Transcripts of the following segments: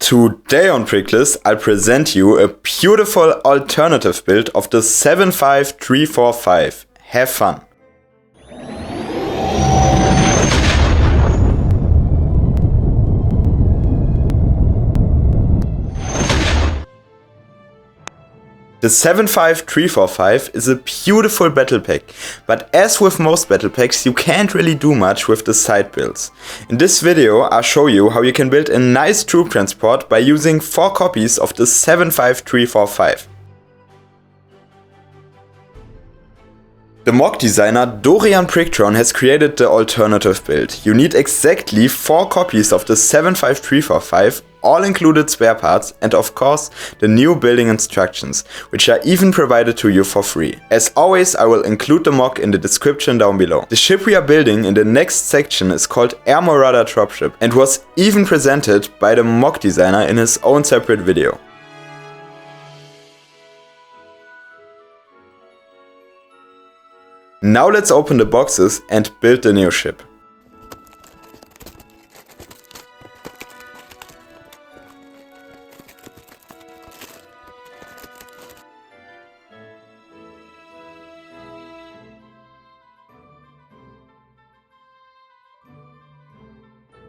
Today on Bricklas, I'll present you a beautiful alternative build of the 75345. Have fun! The 75345 is a beautiful battle pack, but as with most battle packs, you can't really do much with the side builds. In this video, I'll show you how you can build a nice troop transport by using 4 copies of the 75345. The mock designer Dorian Prickdron has created the alternative build. You need exactly 4 copies of the 75345, all included spare parts, and of course the new building instructions, which are even provided to you for free. As always, I will include the mock in the description down below. The ship we are building in the next section is called Air Marauder Dropship and was even presented by the mock designer in his own separate video. Now let's open the boxes and build the new ship.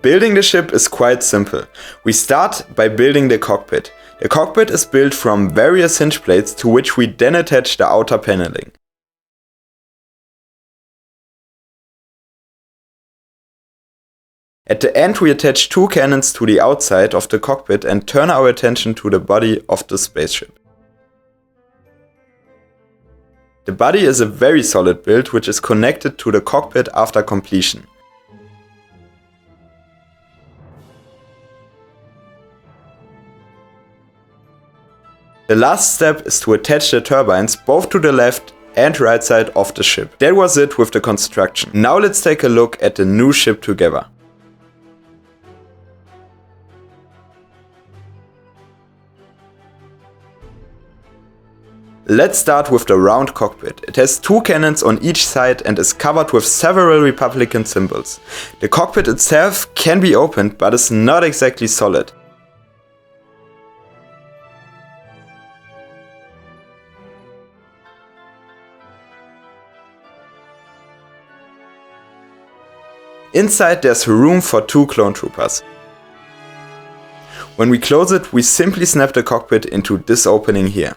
Building the ship is quite simple. We start by building the cockpit. The cockpit is built from various hinge plates to which we then attach the outer paneling. At the end we attach 2 cannons to the outside of the cockpit and turn our attention to the body of the spaceship. The body is a very solid build which is connected to the cockpit after completion. The last step is to attach the turbines both to the left and right side of the ship. That was it with the construction. Now let's take a look at the new ship together. Let's start with the round cockpit. It has 2 cannons on each side and is covered with several Republican symbols. The cockpit itself can be opened but is not exactly solid. Inside there's room for 2 clone troopers. When we close it, we simply snap the cockpit into this opening here.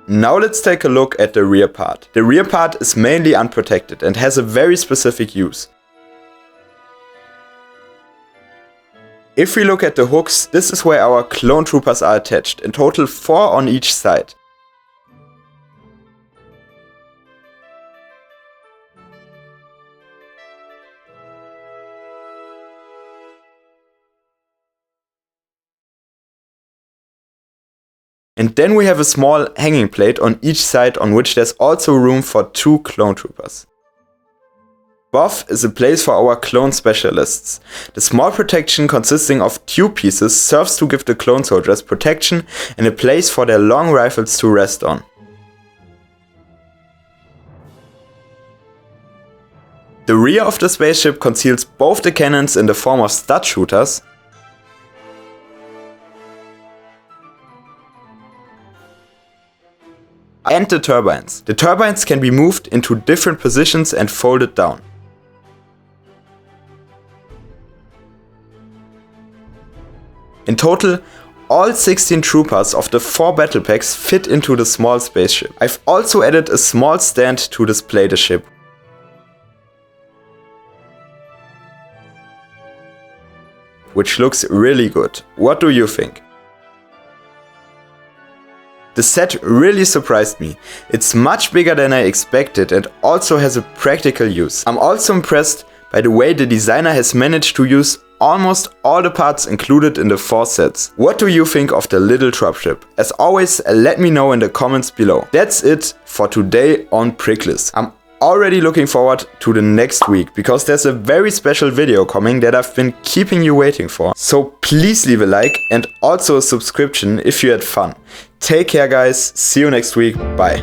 Now let's take a look at the rear part. The rear part is mainly unprotected and has a very specific use. If we look at the hooks, this is where our clone troopers are attached, in total 4 on each side. And then we have a small hanging plate on each side on which there's also room for 2 clone troopers. Above is a place for our clone specialists. The small protection consisting of tube pieces serves to give the clone soldiers protection and a place for their long rifles to rest on. The rear of the spaceship conceals both the cannons in the form of stud shooters and the turbines. The turbines can be moved into different positions and folded down. In total, all 16 troopers of the 4 battle packs fit into the small spaceship. I've also added a small stand to display the ship, which looks really good. What do you think? The set really surprised me. It's much bigger than I expected and also has a practical use. I'm also impressed by the way the designer has managed to use almost all the parts included in the 4 sets. What do you think of the little dropship? As always, let me know in the comments below. That's it for today on Bricklas. I'm already looking forward to the next week because there's a very special video coming that I've been keeping you waiting for. So please leave a like and also a subscription if you had fun. Take care guys, see you next week, bye.